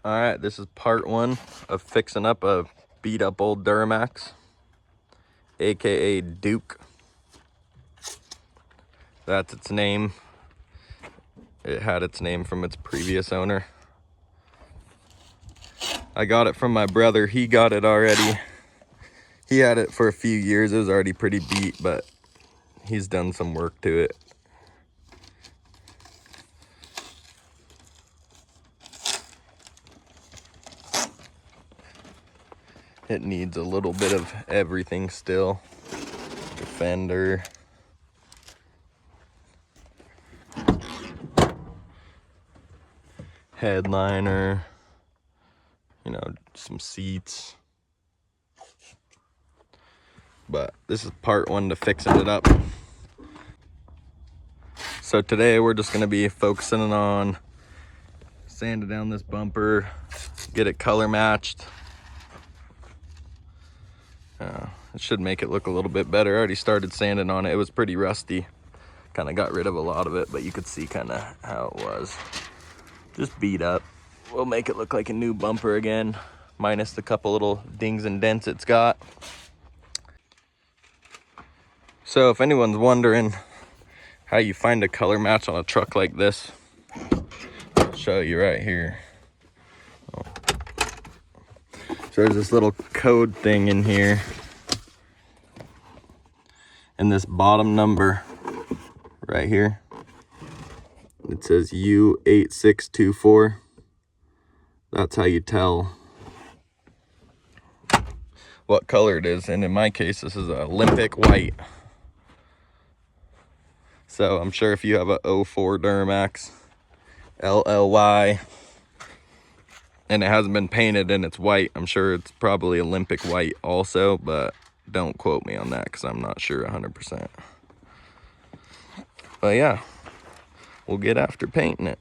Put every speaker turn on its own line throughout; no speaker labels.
All right, this is part one of fixing up a beat up old Duramax, aka Duke. That's its name. It had its name from its previous owner. I got it from my brother. He got it already. He had it for a few years. It was already pretty beat, but he's done some work to it. It needs a little bit of everything still. The fender. Headliner. You know, some seats. But this is part one to fixing it up. So today we're just gonna be focusing on sanding down this bumper, get it color matched. It should make it look a little bit better. I already started sanding on it. It was pretty rusty. Kind of got rid of a lot of it, but you could see kind of how it was. Just beat up. We'll make it look like a new bumper again, minus the couple little dings and dents it's got. So if anyone's wondering how you find a color match on a truck like this, I'll show you right here. So there's this little code thing in here. And this bottom number right here, it says U8624. That's how you tell what color it is. And in my case, this is a Olympic white. So I'm sure if you have a 04 Duramax LLY and it hasn't been painted and it's white, I'm sure it's probably Olympic white also, but don't quote me on that because I'm not sure 100%. But yeah, we'll get after painting it.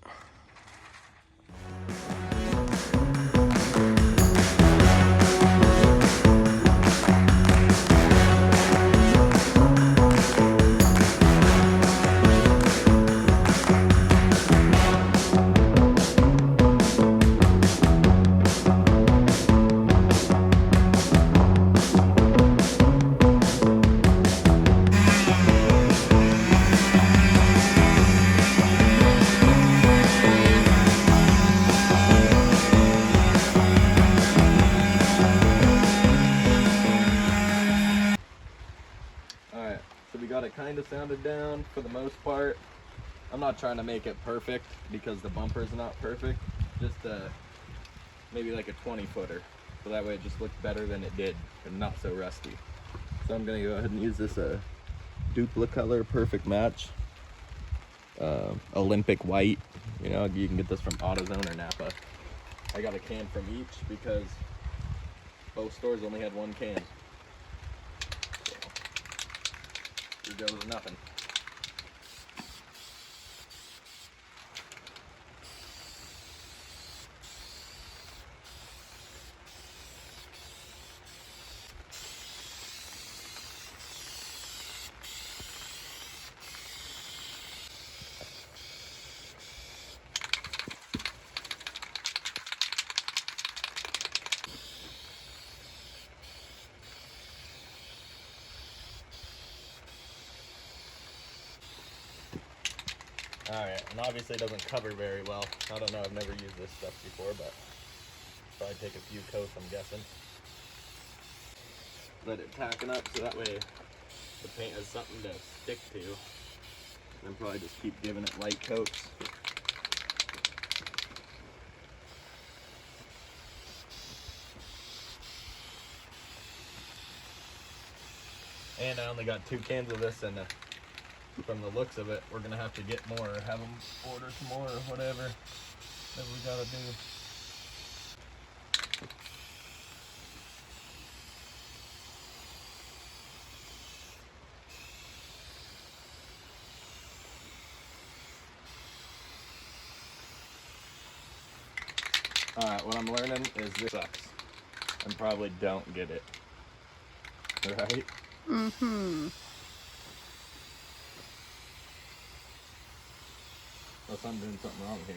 Alright, so we got it kind of sounded down for the most part. I'm not trying to make it perfect because the bumper's not perfect. Just maybe like a 20-footer. So that way it just looked better than it did and not so rusty. So I'm going to go ahead and use this Duplicolor Perfect Match. Olympic white. You know, you can get this from AutoZone or Napa. I got a can from each because both stores only had one can. Here goes nothing. Alright, and obviously it doesn't cover very well. I don't know, I've never used this stuff before, but probably take a few coats, I'm guessing. Let it tacken up so that way the paint has something to stick to. And then probably just keep giving it light coats. And I only got 2 cans of this, and from the looks of it, we're gonna have to get more or have them order some more or whatever that we gotta do. Alright, what I'm learning is this sucks. And probably don't get it. Right?
Mm-hmm.
Unless I'm doing something wrong here.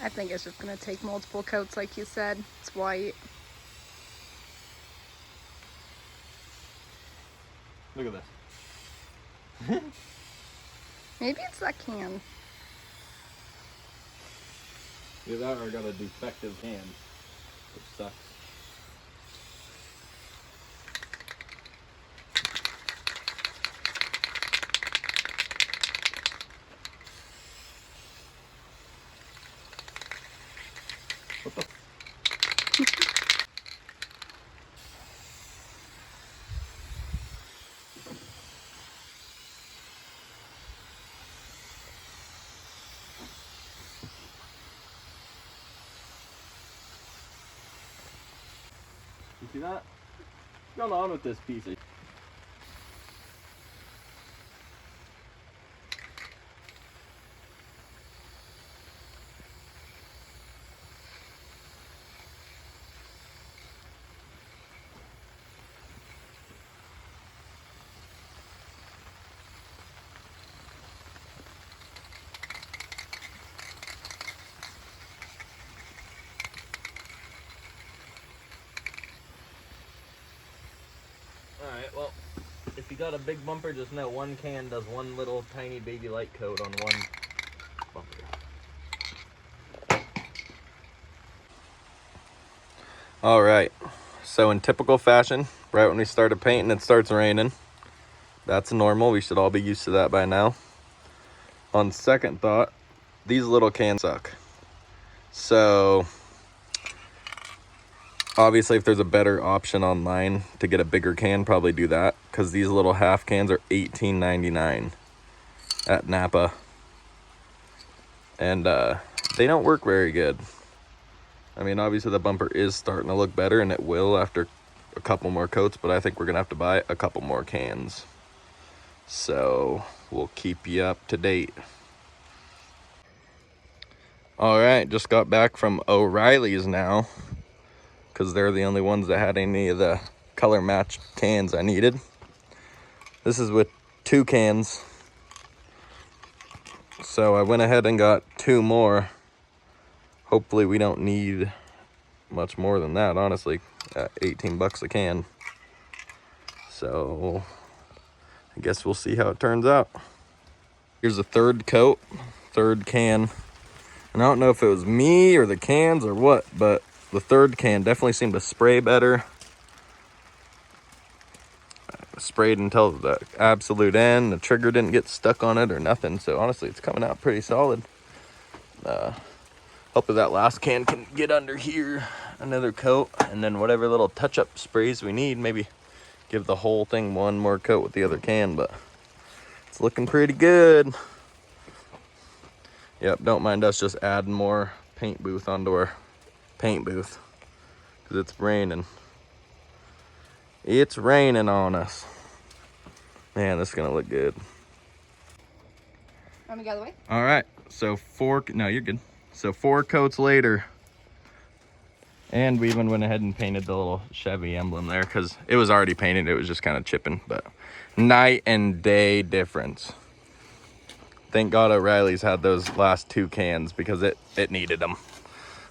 I think it's just gonna take multiple coats like you said. It's white.
Look at this.
Maybe it's that can.
Either that or I got a defective can, which sucks. What the? You see that? What's going on with this piece of... Alright, well, if you got a big bumper, just know one can does one little tiny baby light coat on one bumper. Alright, so in typical fashion, right when we started painting, it starts raining. That's normal, we should all be used to that by now. On second thought, these little cans suck. So, obviously if there's a better option online to get a bigger can, probably do that. Because these little half cans are $18.99 at Napa. And they don't work very good. I mean, obviously the bumper is starting to look better, and it will after a couple more coats, but I think we're gonna have to buy a couple more cans. So we'll keep you up to date. All right, just got back from O'Reilly's now, because they're the only ones that had any of the color match cans I needed. This is with 2 cans. So I went ahead and got 2 more. Hopefully we don't need much more than that, honestly, at 18 bucks a can. So I guess we'll see how it turns out. Here's the third coat, third can. And I don't know if it was me or the cans or what, but the third can definitely seemed to spray better. Sprayed until the absolute end. The trigger didn't get stuck on it or nothing. So honestly, it's coming out pretty solid. Hopefully that last can can get under here, another coat, and then whatever little touch-up sprays we need, maybe give the whole thing one more coat with the other can, but it's looking pretty good. Yep, don't mind us just adding more paint booth onto our paint booth, because it's raining. It's raining on us. Man, this is gonna look good.
Want me to go the way?
All right, so no, you're good. So 4 coats later, and we even went ahead and painted the little Chevy emblem there, because it was already painted. It was just kind of chipping, but night and day difference. Thank God O'Reilly's had those last 2 cans, because it needed them.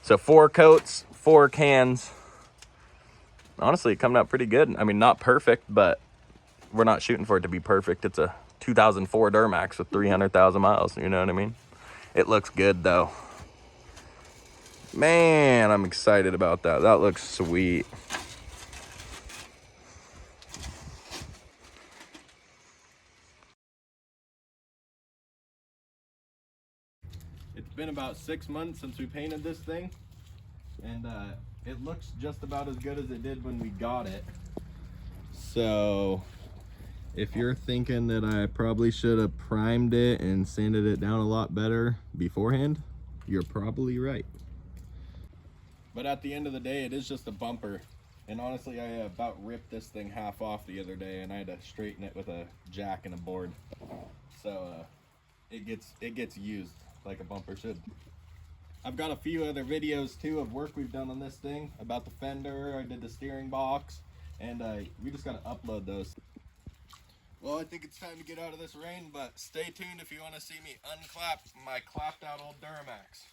So 4 coats, 4 cans. Honestly, it coming out pretty good. I mean, not perfect, but we're not shooting for it to be perfect. It's a 2004 Duramax with 300,000 miles, you know what I mean? It looks good though. Man, I'm excited about that. That looks sweet. It's been about 6 months since we painted this thing, and it looks just about as good as it did when we got it. So if you're thinking that I probably should have primed it and sanded it down a lot better beforehand, you're probably right. But at the end of the day, it is just a bumper. And honestly, I about ripped this thing half off the other day, and I had to straighten it with a jack and a board. So it gets used like a bumper should. I've got a few other videos too of work we've done on this thing, about the fender. I did the steering box, and we just gotta upload those. Well, I think it's time to get out of this rain, but stay tuned if you want to see me unclap my clapped out old Duramax.